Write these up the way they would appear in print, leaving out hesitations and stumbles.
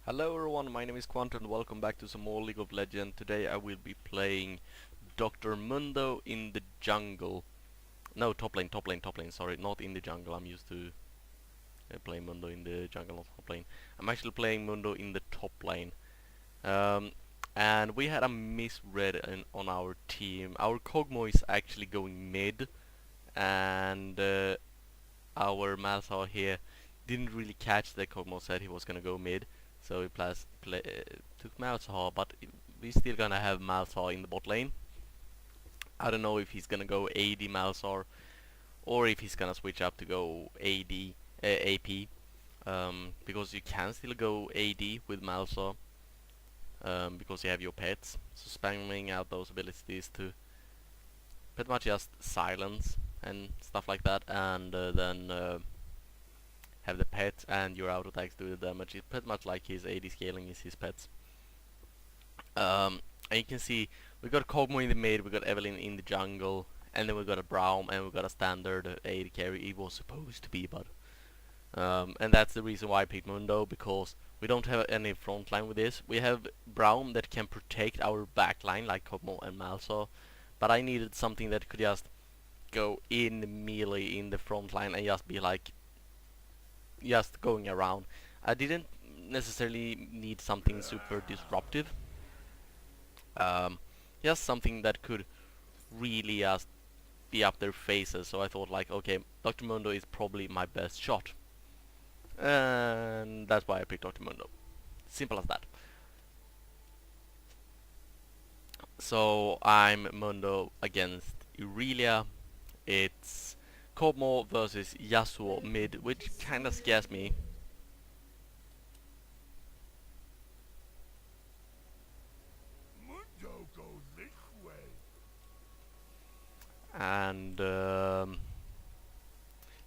Hello everyone, my name is Quant and welcome back to some more League of Legends. Today I will be playing Dr. Mundo in the jungle. No, top lane, sorry, not in the jungle. I'm used to playing Mundo in the jungle, not top lane. I'm actually playing Mundo in the top lane. Um, and we had a misread on our team. Our Kog'Maw is actually going mid, and our Malzahar here didn't really catch that Kog'Maw said he was gonna go mid, so he took Malzahar, but we're still gonna have Malzahar in the bot lane. I don't know if he's gonna go AD Malzahar or if he's gonna switch up to go AD AP, because you can still go AD with Malzahar, because you have your pets. So spamming out those abilities to pretty much just silence and stuff like that, and then have the pet and your auto attacks do the damage. It's pretty much like his AD scaling is his pets. And you can see we got Kog'Maw in the mid, we got Evelyn in the jungle, and then we got a Braum and we got a standard AD carry. It was supposed to be, but and that's the reason why I picked Mundo, because we don't have any front line with this. We have Braum that can protect our back line like Kog'Maw and Malzahar, but I needed something that could just go in melee in the front line and just be like just going around. I didn't necessarily need something super disruptive. Just something that could really just be up their faces. So I thought like, okay, Dr. Mundo is probably my best shot. And that's why I picked Dr. Mundo. Simple as that. So I'm Mundo against Irelia. It's Kog'Maw versus Yasuo mid, which kinda scares me. Mundo goes this way. And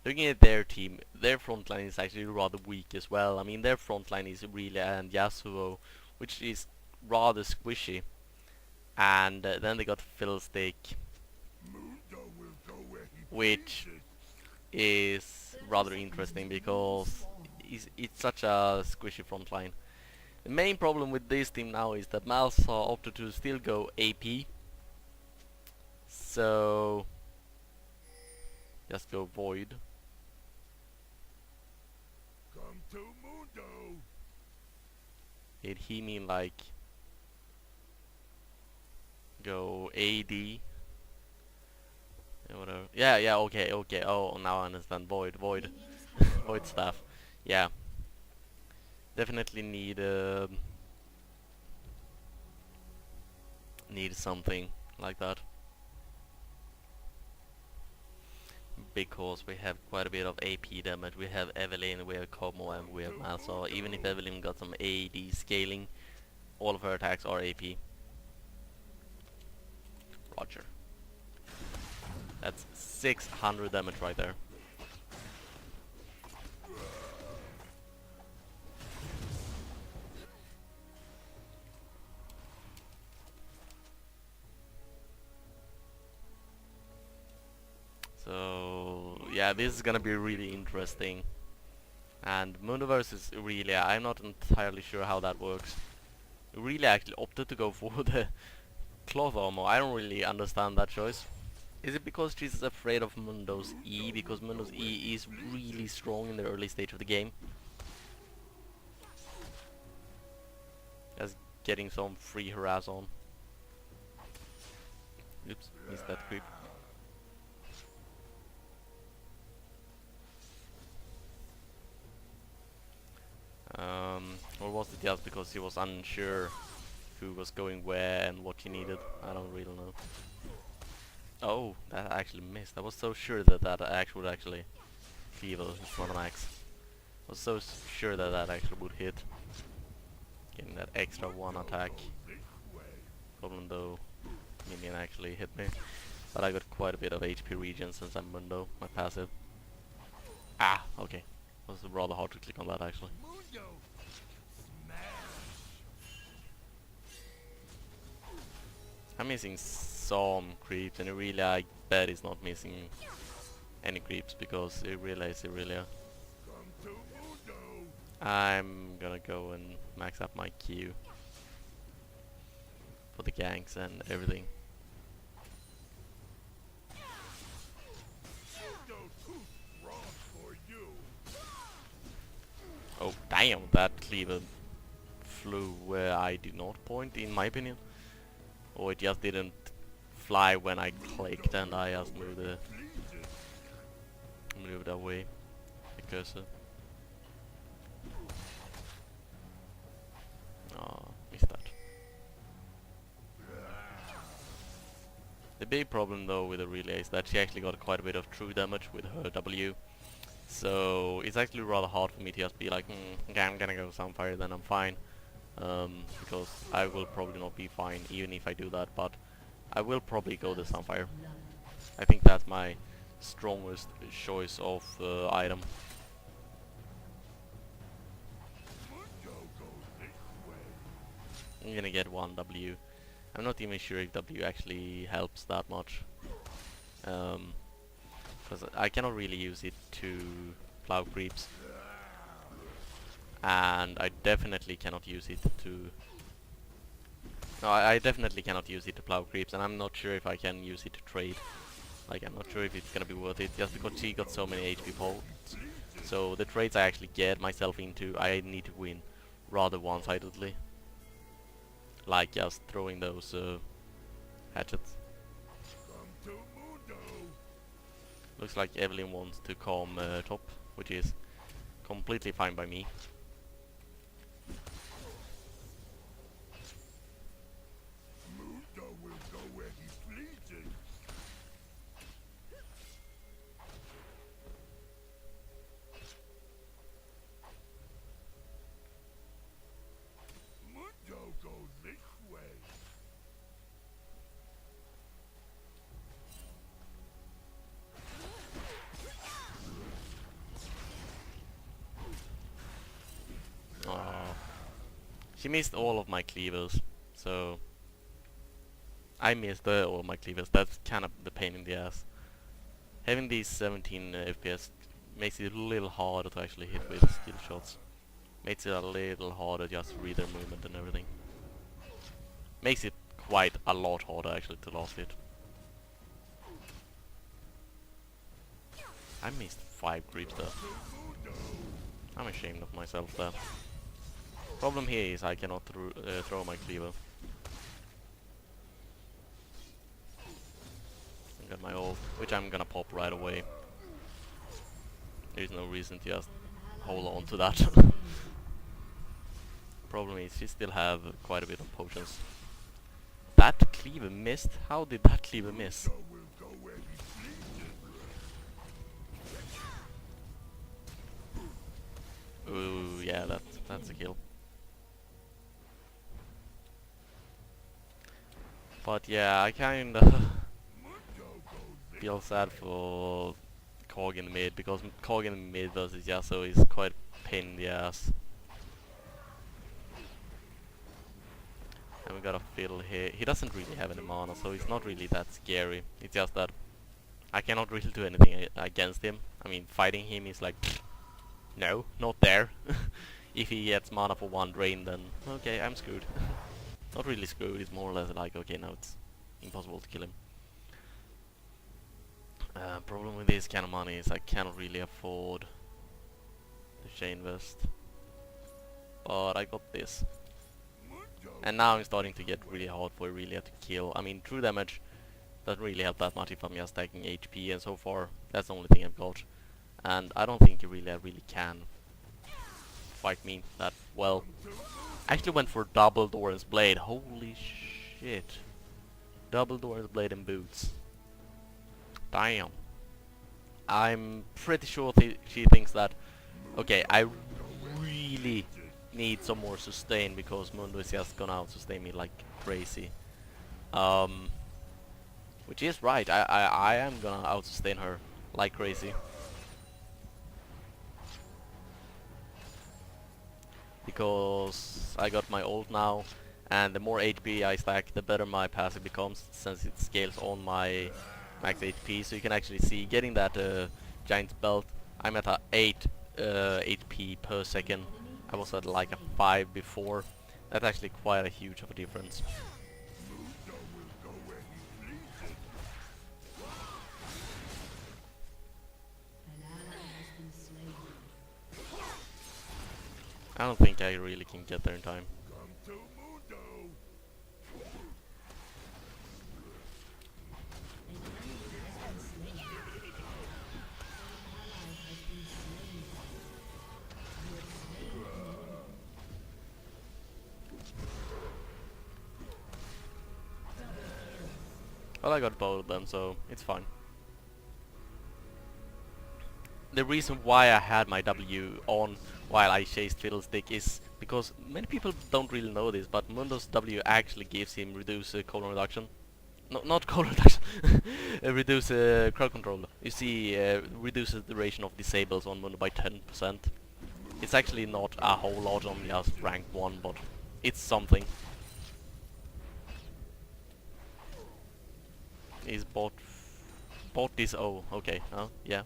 looking at their team, their front line is actually rather weak as well. I mean, their front line is Irelia and Yasuo, which is rather squishy. And then they got Fiddlestick, Mundo will go where he which pleases. is rather interesting because it's such a squishy front line. The main problem with this team now is that Malzahar opted to still go AP, so just go Void. Come to Mundo. Did he mean like go AD? Yeah, whatever. Yeah, okay. Oh, now I understand. Void stuff. Yeah, definitely need something like that, because we have quite a bit of AP damage. We have Evelyn, we have Kog'Maw, and we have Malzahar. Even if Evelyn got some AD scaling, all of her attacks are AP. Roger. That's 600 damage right there. So yeah, this is gonna be really interesting. And Mundo versus Irelia, I'm not entirely sure how that works. Irelia actually opted to go for the cloth armor. I don't really understand that choice. Is it because she's afraid of Mundo's E? Because Mundo's E is really strong in the early stage of the game. Just getting some free harass on. Oops, missed that creep. Or was it just because he was unsure who was going where and what he needed? I don't really know. Oh, that actually missed. I was so sure that that actually would actually cleave in front of Max. I was so sure that that actually would hit. Getting that extra one attack. Problem though, minion actually hit me. But I got quite a bit of HP regen since I'm Mundo, my passive. Ah, okay. It was rather hard to click on that actually. Mundo. Smash. I'm missing some creeps, and Irelia I bet is not missing any creeps because Irelia is Irelia. Come to Mundo. I'm gonna go and max up my Q for the ganks and everything. Mundo too strong for you. Oh damn, that cleaver flew where I did not point, in my opinion. Or it just didn't fly when I clicked and I just moved away the cursor. Oh, missed that. The big problem though with Irelia is that she actually got quite a bit of true damage with her W. So it's actually rather hard for me to just be like, okay, I'm gonna go Sunfire, then I'm fine. Because I will probably not be fine even if I do that, but I will probably go the Sunfire. I think that's my strongest choice of item. Mundo goes this way. I'm gonna get one W. I'm not even sure if W actually helps that much. Because I cannot really use it to plow creeps. And I definitely cannot use it to... No, I definitely cannot use it to plow creeps, and I'm not sure if I can use it to trade. Like, I'm not sure if it's gonna be worth it, just because she got so many HP points. So the trades I actually get myself into, I need to win rather one-sidedly. Like just throwing those hatchets. Come to Mundo. Looks like Evelyn wants to come top, which is completely fine by me. Mundo will go where he pleases. Mundo goes this way. Aw. She missed all of my cleavers, so I missed all of my cleavers. That's kind of the pain in the ass. Having these 17 FPS makes it a little harder to actually hit with skill shots. Makes it a little harder just to read their movement and everything. Makes it quite a lot harder actually to last hit. I missed 5 creeps there. I'm ashamed of myself there. Problem here is I cannot throw my cleaver. I got my ult, which I'm gonna pop right away. There's no reason to just hold on to that. Problem is she still have quite a bit of potions. That cleaver missed? How did that cleaver miss? Mundo will go where he pleases. Ooh, yeah, that's a kill. But yeah, I kinda Mundo goes feel sad for Cog in the mid, because Cog in the mid versus Yasuo is quite a pain in the ass. And we got a Fiddle here. He doesn't really have any mana, so it's not really that scary. It's just that I cannot really do anything against him. I mean, fighting him is like, no, not there. If he gets mana for one drain, then okay, I'm screwed. Not really screwed, it's more or less like, okay, now it's impossible to kill him. Problem with this kind of money is I cannot really afford the chain vest. But I got this. Mundo. And now I'm starting to get really hard for Irelia to kill. I mean, true damage doesn't really help that much if I'm just stacking HP, and so far that's the only thing I've got. And I don't think Irelia really can fight me that well. I actually went for double Doran's Blade. Holy shit. Double Doran's Blade and boots. Damn. I'm pretty sure she thinks that, okay, I really need some more sustain because Mundo is just gonna out sustain me like crazy. Which is right, I am gonna out sustain her like crazy. Because I got my ult now, and the more HP I stack, the better my passive becomes, since it scales on my max HP. So you can actually see, getting that giant belt, I'm at a 8 HP per second, I was at like a 5 before. That's actually quite a huge of a difference. Mundo will go where he pleases. I don't think I really can get there in time. Come to Mundo. Well, I got both of them, so it's fine. The reason why I had my W on while I chased Fiddlestick is because many people don't really know this, but Mundo's W actually gives him reduce colon reduction. No, not colon reduction. Reduce crowd control. You see, reduces the duration of disables on Mundo by 10%. It's actually not a whole lot on just rank 1, but it's something. Is bot this? Oh, okay. Oh, yeah.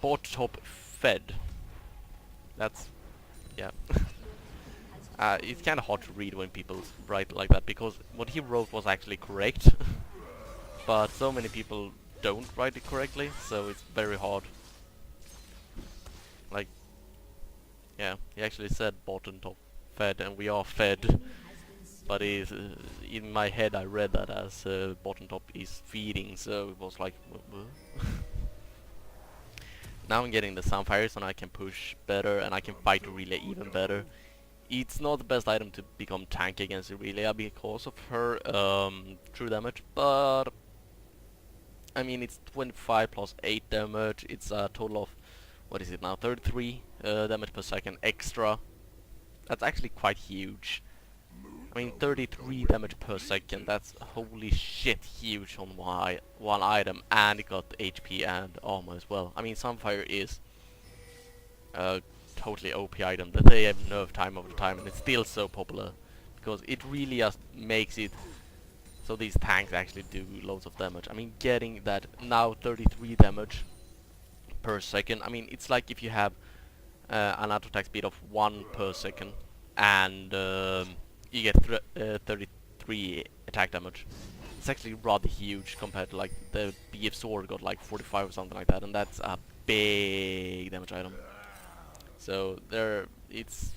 Bot top fed. That's yeah. It's kind of hard to read when people write like that because what he wrote was actually correct, but so many people don't write it correctly, so it's very hard. Like, yeah, he actually said bottom top fed, and we are fed. But is in my head I read that as bottom top is feeding, so it was like. Now I'm getting the Sunfire, so now I can push better and I can fight Irelia even better. It's not the best item to become tank against Irelia because of her true damage, but I mean it's 25 plus 8 damage. It's a total of, what is it now, 33 damage per second extra. That's actually quite huge. I mean 33 damage per second, that's holy shit huge on one item, and it got HP and armor as well. I mean Sunfire is a totally OP item that they have nerfed time over time, and it's still so popular because it really just makes it so these tanks actually do loads of damage. I mean getting that now 33 damage per second, I mean it's like if you have an auto attack speed of 1 per second and you get 33 attack damage. It's actually rather huge compared to like the BF sword got like 45 or something like that, and that's a big damage item. So there, it's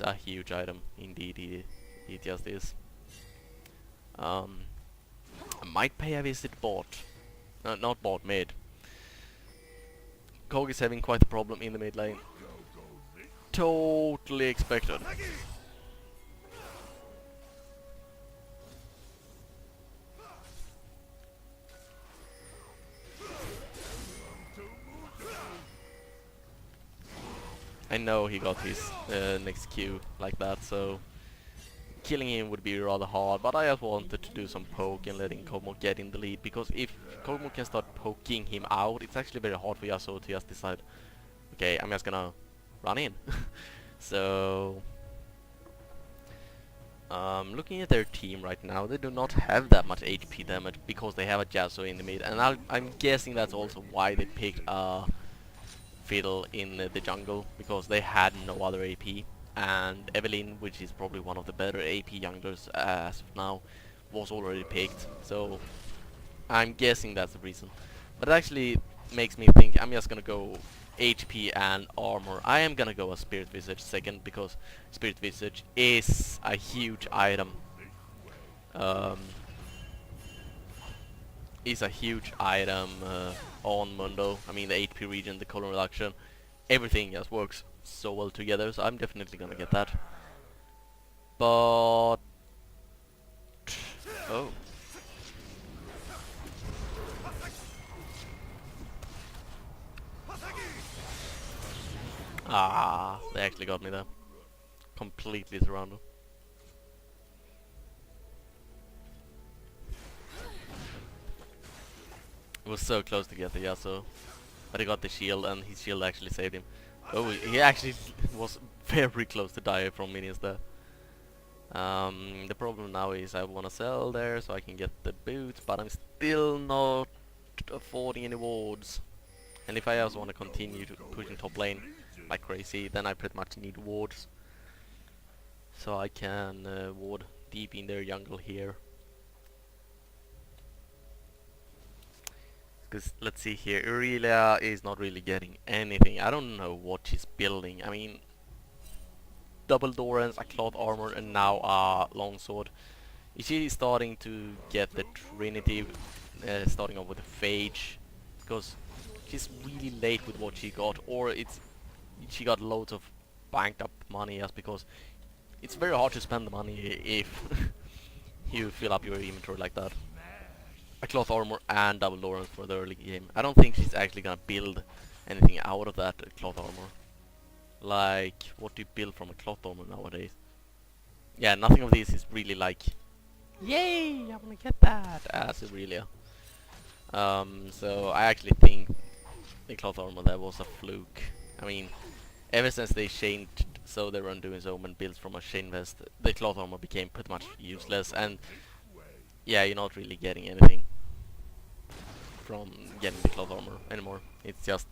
a huge item indeed. It just is. I might pay a visit bot, not bot, mid. Kog is having quite a problem in the mid lane. Totally expected. I know he got his next Q like that, so killing him would be rather hard, but I just wanted to do some poke and letting Komo get in the lead, because if Komo can start poking him out, it's actually very hard for Yasuo to just decide, okay, I'm just gonna run in. So, looking at their team right now, they do not have that much HP damage because they have a Yasuo in the mid, and I'm guessing that's also why they picked Fiddle in the jungle, because they had no other AP, and Evelyn, which is probably one of the better AP junglers as of now, was already picked, so I'm guessing that's the reason. But it actually makes me think I'm just gonna go HP and armor. I am gonna go a Spirit Visage second, because Spirit Visage is a huge item. Is a huge item on Mundo. I mean the HP region, the color reduction, everything just works so well together, so I'm definitely gonna get that. But oh, they actually got me there. Completely surrounded. It was so close to get the Yasuo, but he got the shield, and his shield actually saved him. Oh, he actually was very close to die from minions there. The problem now is I want to sell there so I can get the boots, but I'm still not affording any wards. And if I also want to continue to push in top lane, like crazy, then I pretty much need wards. So I can ward deep in their jungle here. Because let's see here, Irelia is not really getting anything. I don't know what she's building. I mean, double Dorans, a cloth armor, and now a longsword. Is she starting to get the Trinity, starting off with a Phage? Because she's really late with what she got, or she got loads of banked up money, just because it's very hard to spend the money if you fill up your inventory like that. A cloth armor and double Lawrence for the early game. I don't think she's actually gonna build anything out of that cloth armor. Like, what do you build from a cloth armor nowadays? Yeah, nothing of this is really like, yay, I wanna get that, as Irelia. So I actually think the cloth armor there was a fluke. I mean, ever since they changed so they were undoing Omen builds from a chain vest, the cloth armor became pretty much useless, and yeah, you're not really getting anything from getting the cloth armor anymore. It's just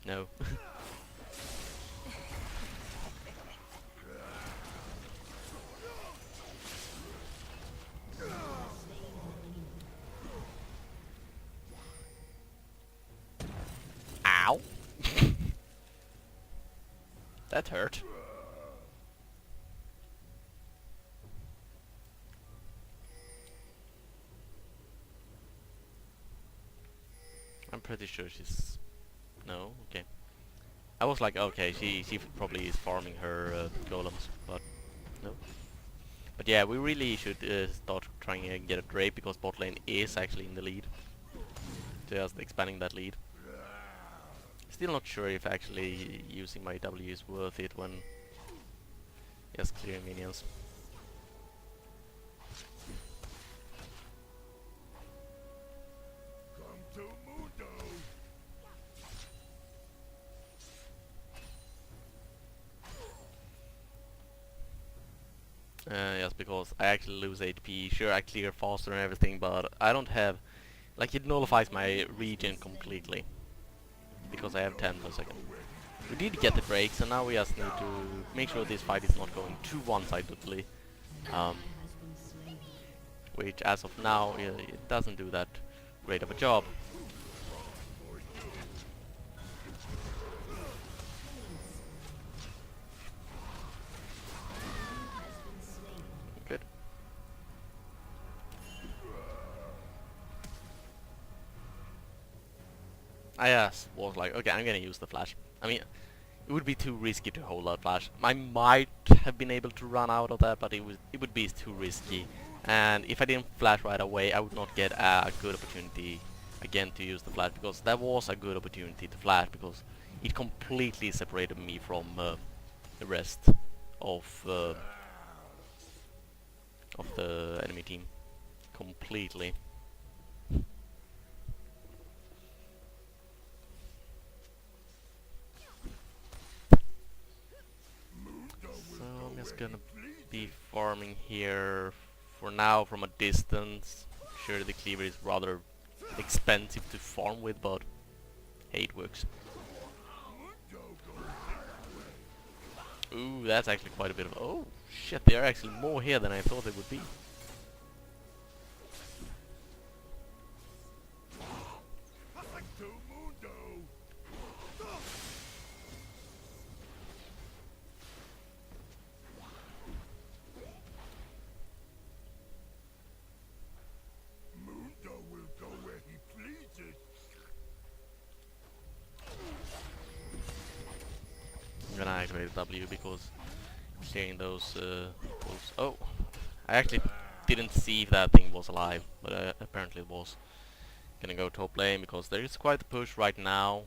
no. Ow! That hurt. I'm pretty sure she's... No? Okay. I was like, okay, she probably is farming her golems, but no. But yeah, we really should start trying to get a Drake, because bot lane is actually in the lead. Just expanding that lead. Still not sure if actually using my W is worth it when just clearing minions. Come to Mundo. Just because I actually lose HP. Sure, I clear faster and everything, but I don't have... Like, it nullifies my regen completely. Because I have 10 per second. We did get the breaks, and now we just need to make sure this fight is not going too one-sidedly. Which, as of now, it doesn't do that great of a job. Good. I just was like, okay, I'm gonna use the flash. I mean, it would be too risky to hold that flash. I might have been able to run out of that, but it would be too risky. And if I didn't flash right away, I would not get a good opportunity again to use the flash, because that was a good opportunity to flash, because it completely separated me from the rest of the enemy team. Completely. So I'm just gonna be farming here for now from a distance. Sure, the cleaver is rather expensive to farm with, but hey, it works. Ooh, that's actually quite a bit of... Oh, shit, there are actually more here than I thought there would be. Come to Mundo. Mundo will go where he pleases. I'm gonna activate W because clearing those wolves. Oh, I actually didn't see if that thing was alive, but apparently it was. Gonna go top lane because there is quite a push right now.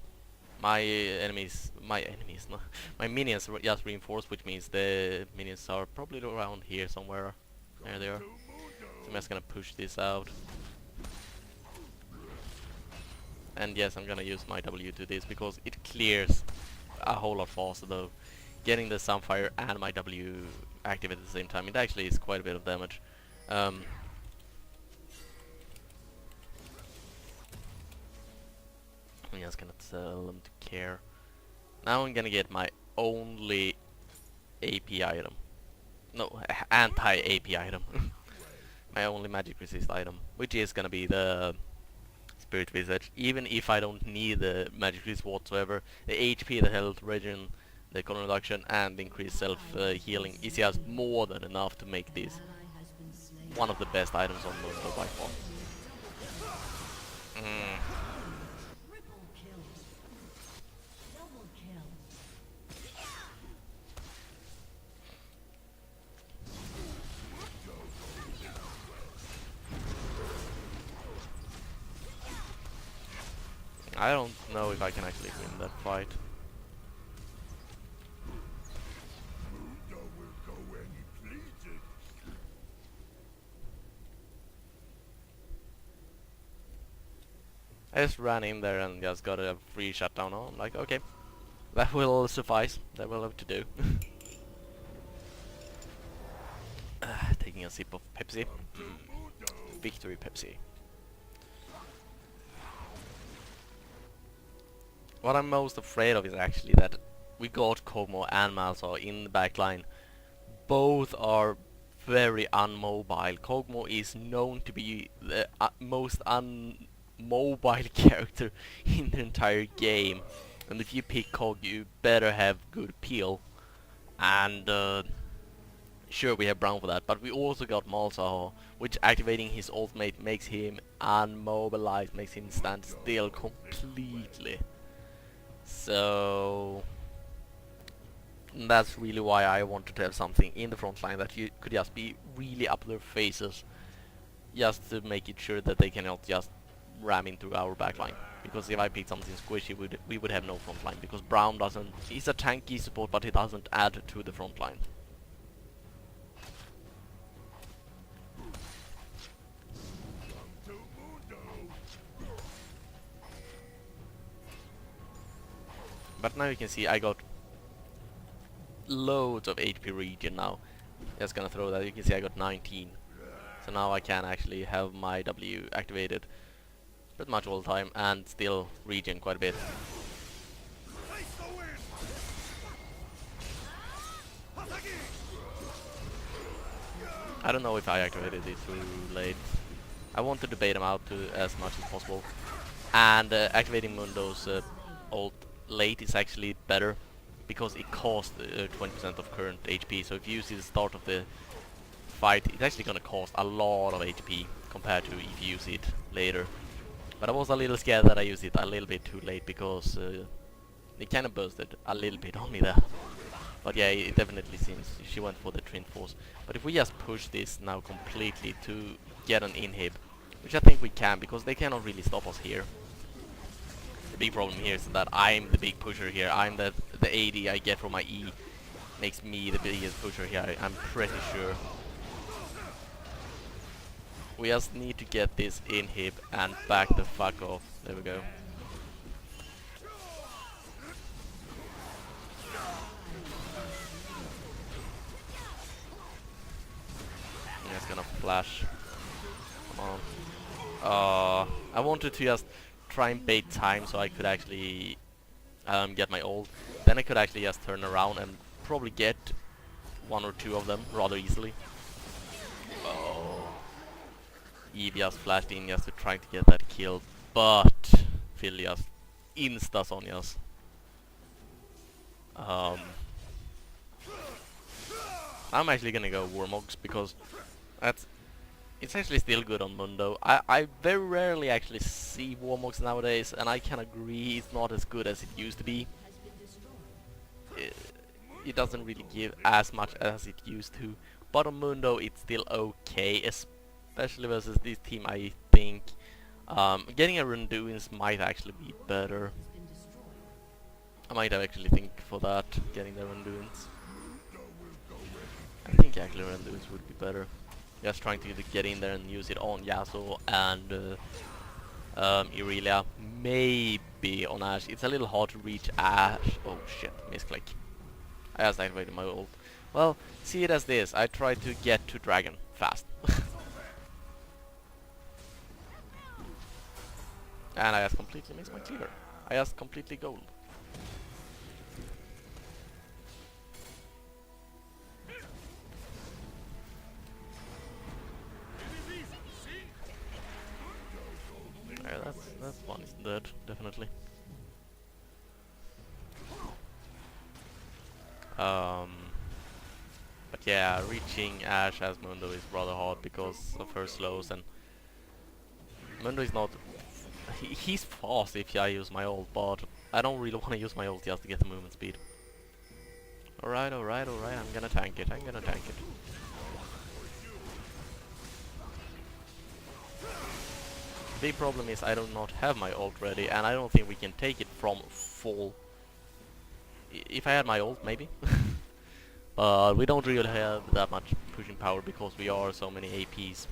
My enemies, no, my minions just reinforced, which means the minions are probably around here somewhere. There they are. So I'm just gonna push this out. And yes, I'm gonna use my W to this because it clears a whole lot faster though. Getting the Sunfire and my W active at the same time, it actually is quite a bit of damage. I'm just gonna tell them to care. Now I'm gonna get my only AP item. No, anti-AP item. My only magic resist item, which is gonna be the Spirit Visage. Even if I don't need the magic resist whatsoever, the HP, the health regen, the con reduction, and the increased self healing is just more than enough to make this one of the best items on Mundo by far. Mm. I don't know if I can actually win that fight. Mundo will go where he pleases. I just ran in there and just got a free shutdown on. I'm like, okay, that will suffice. That will have to do. Taking a sip of Pepsi. Victory Pepsi. What I'm most afraid of is actually that we got Kog'Maw and Malzahar in the back line. Both are very unmobile. Kog'Maw is known to be the most unmobile character in the entire game. And if you pick Kog, you better have good peel. And sure, we have Brown for that, but we also got Malzahar, which activating his ultimate makes him unmobilized, makes him stand still completely. So that's really why I wanted to have something in the front line that you could just be really up their faces, just to make it sure that they cannot just ram into our back line. Because if I pick something squishy, we would have no front line, because Brown doesn't, he's a tanky support, but he doesn't add to the front line. To Mundo. But now you can see I got loads of HP regen now. Just gonna throw that. You can see I got 19. So now I can actually have my W activated pretty much all the time and still regen quite a bit. I don't know if I activated it too late. I wanted to bait him out to as much as possible. And activating Mundo's ult late is actually better, because it costs 20% of current HP. So if you use it at the start of the fight, it's actually gonna cost a lot of HP compared to if you use it later. But I was a little scared that I used it a little bit too late, because it kinda bursted a little bit on me there. But yeah, it definitely seems she went for the Trin Force. But if we just push this now completely to get an inhib, which I think we can, because they cannot really stop us here. The big problem here is that I'm the big pusher here. I'm the AD I get from my E makes me the biggest pusher here, I'm pretty sure. We just need to get this inhib and back the fuck off. There we go. I'm just gonna flash. Come on. I wanted to just try and bait time so I could actually get my ult. Then I could actually just turn around and probably get one or two of them rather easily. Oh. Eve just flashed in just to try to get that kill, but Phil just insta Sonya's. I'm actually gonna go Warmogs, because it's actually still good on Mundo. I very rarely actually see Warmogs nowadays, and I can agree it's not as good as it used to be. It doesn't really give as much as it used to, but on Mundo it's still okay, especially versus this team. I think getting a Renduins might actually be better. I might have actually think for that, getting the Renduins. I think actually Renduins would be better. Just trying to get in there and use it on Yasuo and Irelia, maybe on Ashe. It's a little hard to reach Ashe. Oh shit, misclick. I just activated my ult. Well, see it as this. I try to get to Dragon fast. And I just completely missed my cleaver. I just completely gold. That one is dead, definitely. Um, but yeah, reaching Ash as Mundo is rather hard because of her slows, and Mundo is not... he's fast if I use my ult, but I don't really want to use my ult just to get the movement speed. Alright, alright, alright, I'm gonna tank it, I'm gonna tank it. The big problem is I do not have my ult ready, and I don't think we can take it from full. If I had my ult, maybe. But we don't really have that much pushing power because we are so many APs.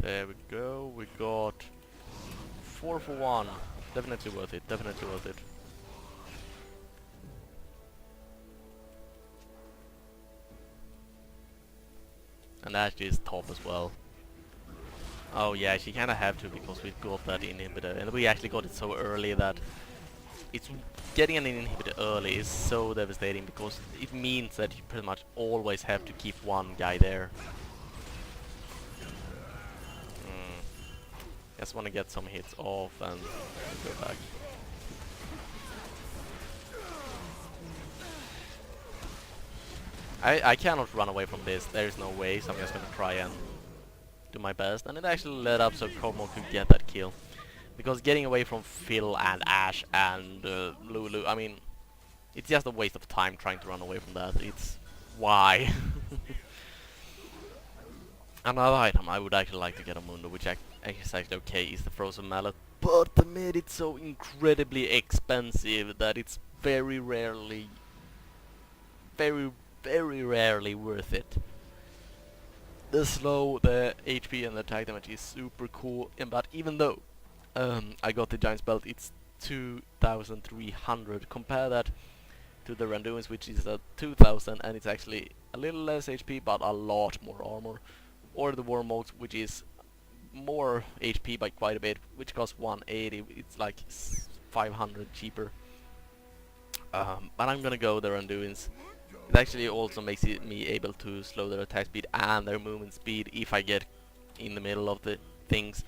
There we go, we got 4 for 1. Definitely worth it, definitely worth it. And Ashley is top as well. Oh yeah, she kinda have to because we got that inhibitor, and we actually got it so early that it's getting an inhibitor early is so devastating because it means that you pretty much always have to keep one guy there. Just want to get some hits off and go back. I cannot run away from this, there is no way, so I'm just gonna try and do my best. And it actually led up so Como could get that kill. Because getting away from Phil and Ash and Lulu, I mean, it's just a waste of time trying to run away from that. It's... why? Another item I would actually like to get on Mundo, which is actually okay, is the Frozen Mallet. But they made it so incredibly expensive that it's very rarely worth it. The slow, the HP and the attack damage is super cool, but even though I got the Giant's Belt, it's 2,300. Compare that to the Randuin's, which is at 2,000, and it's actually a little less HP but a lot more armor. Or the Wormholes, which is more HP by quite a bit, which costs 180. It's like 500 cheaper. But I'm gonna go the Randuin's. It actually also makes me able to slow their attack speed and their movement speed if I get in the middle of the things,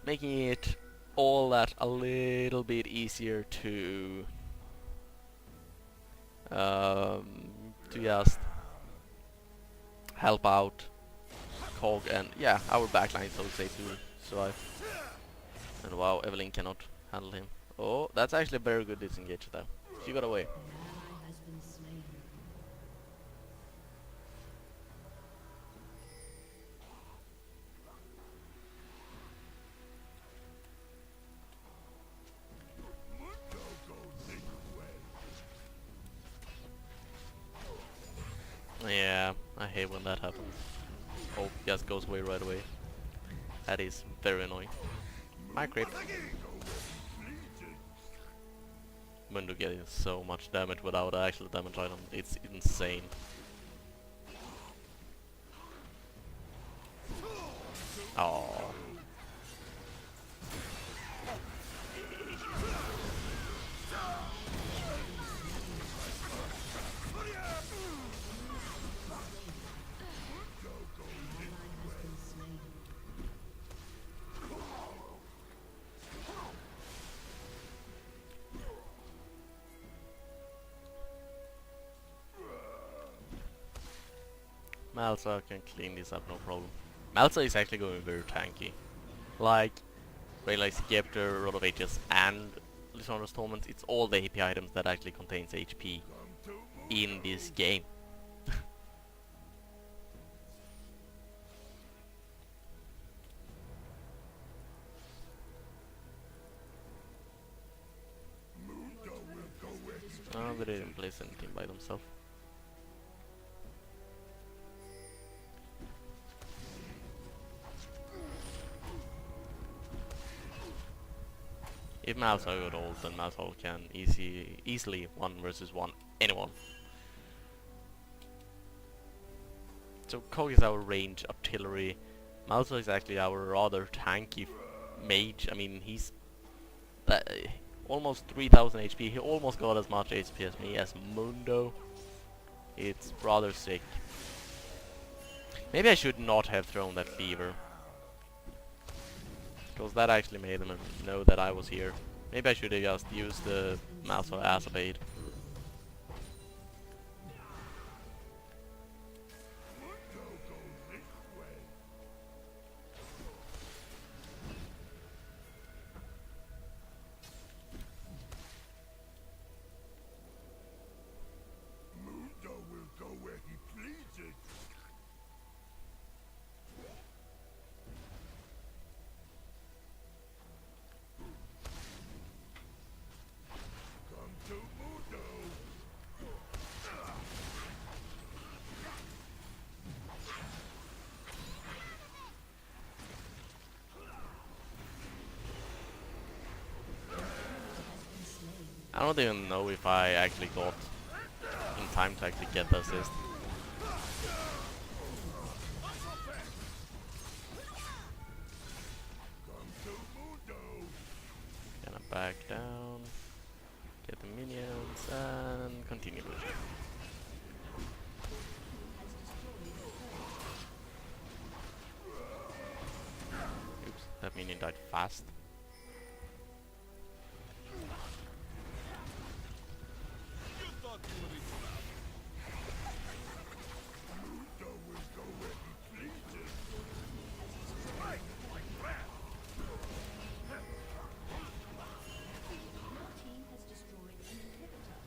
making it all that a little bit easier to just help out Cog and yeah, our backline, so to say, to survive. And wow, Evelyn cannot handle him. Oh, that's actually a very good disengage though. She got away. Yeah, I hate when that happens. Oh, just goes away right away. That is very annoying. My creep. Mundo getting so much damage without actual damage item. It's insane. Oh. Malza can clean this up, no problem. Malza is actually going very tanky. Like, Rayleigh Scepter, Rod of Ages, and Lissandra's Torment, it's all the AP items that actually contains HP in this game. Oh, but they didn't place anything by themselves. If Malzahar got ult, then Malzahar can easily 1 versus 1 anyone. So Kog is our range artillery. Malzahar is actually our rather tanky mage. I mean, he's almost 3000 HP. He almost got as much HP as me as Mundo. It's rather sick. Maybe I should not have thrown that fever, because that actually made them know that I was here. Maybe I should have just used the Malzahar as a bait. Mundo will go where he pleases. Come to Mundo. I don't even know if I actually got in time to actually get the assist. Come to Mundo. Gonna back down, get the minions, and continue pushing. Oops, that minion died fast. Mundo will go where he pleases. Team has destroyed an inhibitor.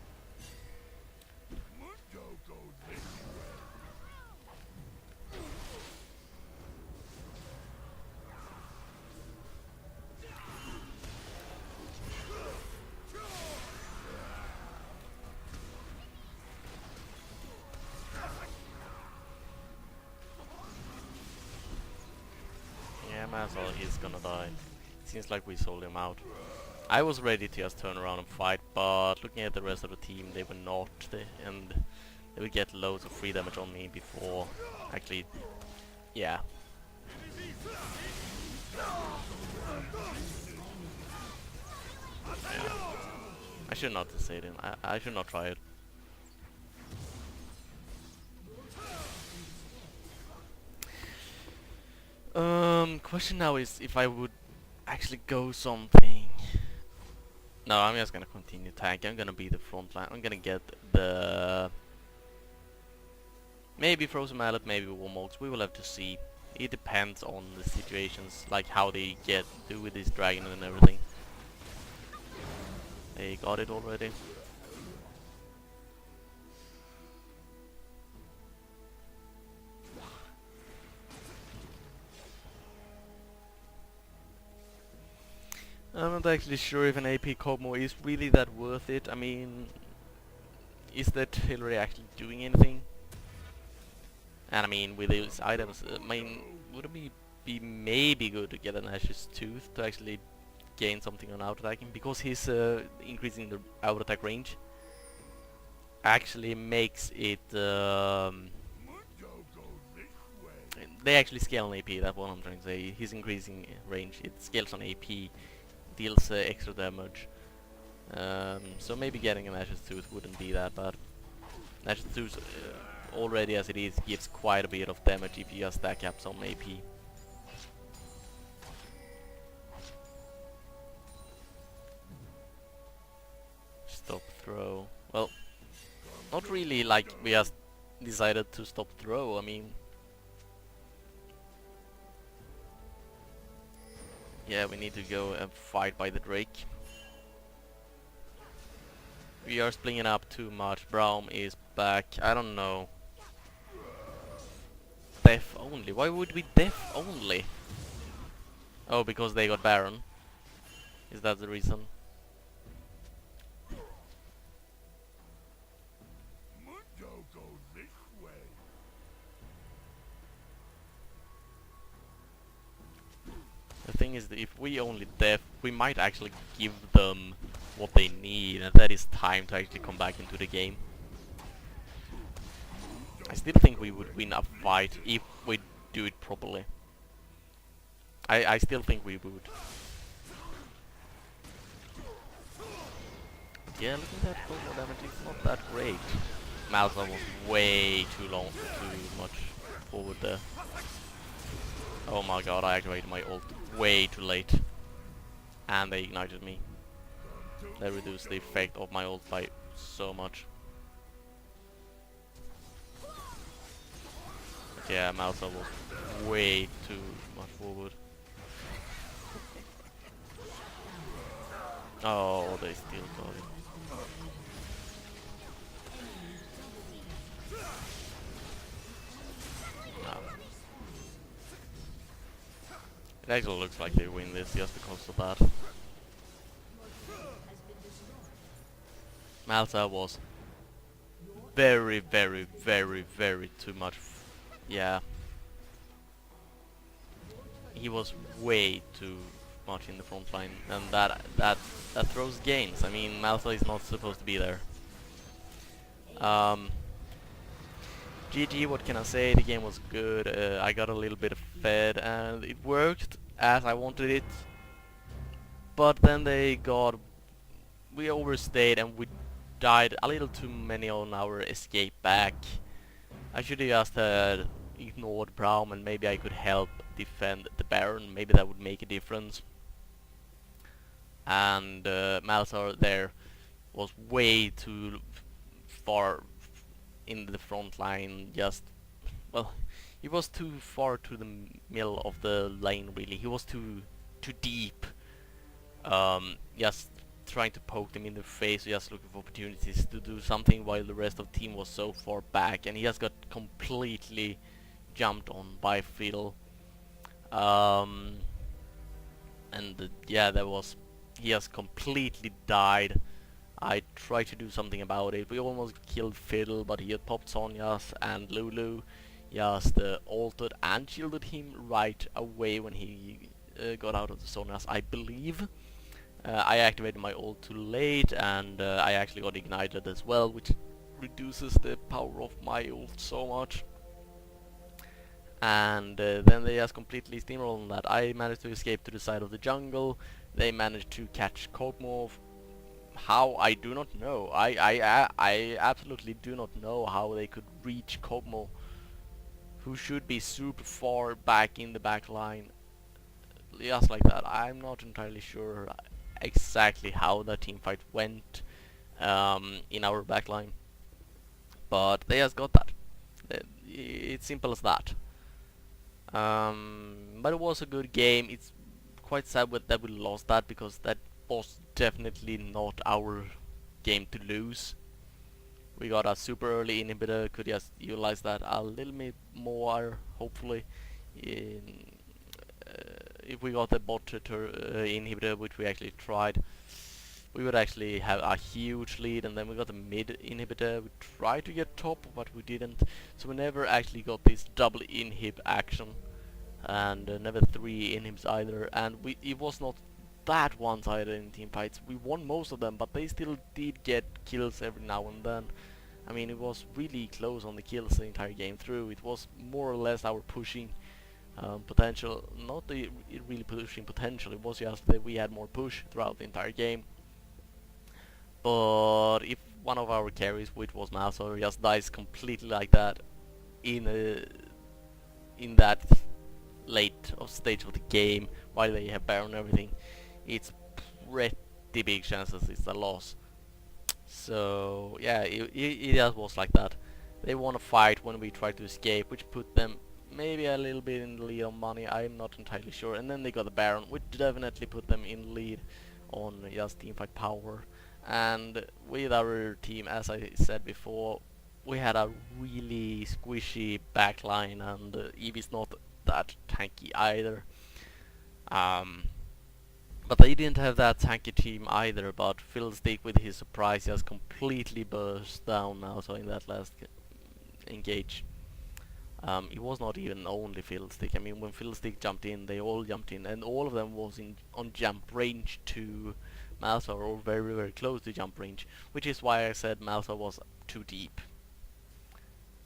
Mundo goes this way. Yeah, Mazal is gonna die. Seems like we sold him out. I was ready to just turn around and fight, but looking at the rest of the team, they were not, and they would get loads of free damage on me before actually, yeah. Yeah. I should not say it. I should not try it. Question now is if I would actually go something. No, I'm just gonna continue tank. I'm gonna be the front line. I'm gonna get the maybe Frozen Mallet, maybe Warmogs. We will have to see. It depends on the situations, like how they do with this dragon and everything. They got it already. I'm not actually sure if an AP combo is really that worth it. I mean, is that artillery actually doing anything? And I mean, with these items, I mean, would it be maybe good to get an Ash's Tooth to actually gain something on out attacking? Because he's increasing the out attack range. Actually makes it... Mundo goes this way. they actually scale on AP, that's what I'm trying to say. He's increasing range, it scales on AP, deals extra damage. So maybe getting an Ash's Tooth wouldn't be that bad. Ash's Tooth already as it is gives quite a bit of damage if you just stack up some AP. Stop throw. Well, not really like we just decided to stop throw, I mean... Yeah, we need to go and fight by the Drake. We are splitting up too much. Braum is back. I don't know. Death only? Why would we death only? Oh, because they got Baron. Is that the reason? Mundo goes this way. The thing thing is that if we only def, we might actually give them what they need, and that is time to actually come back into the game. I still think we would win a fight if we do it properly. I still think we would. Yeah, look at that combo damage, it's not that great. Malza was way too much forward there. Oh my god, I activated my ult way too late. And they ignited me. They reduced the effect of my ult by so much. But yeah, Malza was way too much forward. Oh, they still got it. No. It actually looks like they win this just because of that. Malta was very too much. Yeah. He was way too much in the front line, and that throws gains. I mean, Malta is not supposed to be there. GG, what can I say? The game was good. I got a little bit of fed, and it worked as I wanted it. But then we overstayed, and we died a little too many on our escape back. I should have just ignored Braum, and maybe I could help defend the Baron. Maybe that would make a difference. And Malzar there was way too far in the front line. Just, well, he was too far to the middle of the lane. Really, he was too deep. Just trying to poke them in the face, just looking for opportunities to do something, while the rest of the team was so far back, and he just got completely jumped on by Fiddle. Yeah, he just completely died. I tried to do something about it. We almost killed Fiddle, but he had popped Sonya's, and Lulu just altered and shielded him right away when he got out of the Sonya's, I believe. I activated my ult too late, and I actually got ignited as well, which reduces the power of my ult so much. And then they just completely steamrolled on that. I managed to escape to the side of the jungle. They managed to catch Kog'Maw. How, I do not know. I absolutely do not know how they could reach Kog'Maw, who should be super far back in the back line. Just like that. I'm not entirely sure exactly how the team fight went in our backline, but they just got that. It's simple as that. But it was a good game. It's quite sad that we lost that, because that was definitely not our game to lose. We got a super early inhibitor, could just utilize that a little bit more, hopefully. If we got the bot inhibitor, which we actually tried, we would actually have a huge lead. And then we got the mid inhibitor. We tried to get top, but we didn't. So we never actually got this double inhib action, and never 3 inhibs either. And it was not that one-sided in team fights. We won most of them, but they still did get kills every now and then. I mean, it was really close on the kills the entire game through. It was more or less our pushing potential, not the really pushing potential, it was just that we had more push throughout the entire game. But if one of our carries, which was Malzar, just dies completely like that in that late stage of the game, while they have Baron and everything, it's pretty big chances it's a loss. So yeah, it just was like that. They won a fight when we tried to escape, which put them maybe a little bit in the lead on money, I'm not entirely sure. And then they got the Baron, which definitely put them in lead on just teamfight power. And with our team, as I said before, we had a really squishy backline, and Eevee's not that tanky either. But they didn't have that tanky team either, but Fiddlestick with his surprise just completely burst down now, so in that last engage. It was not even only Fiddlestick. I mean, when Fiddlestick jumped in, they all jumped in, and all of them was in on jump range to Malthor, or very very close to jump range, which is why I said Malthor was too deep.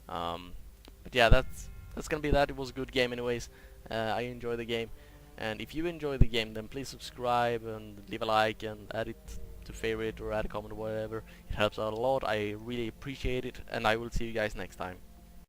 But yeah, that's gonna be that. It was a good game anyways. I enjoy the game, and if you enjoy the game, then please subscribe and leave a like and add it to favorite or add a comment or whatever. It helps out a lot. I really appreciate it, and I will see you guys next time.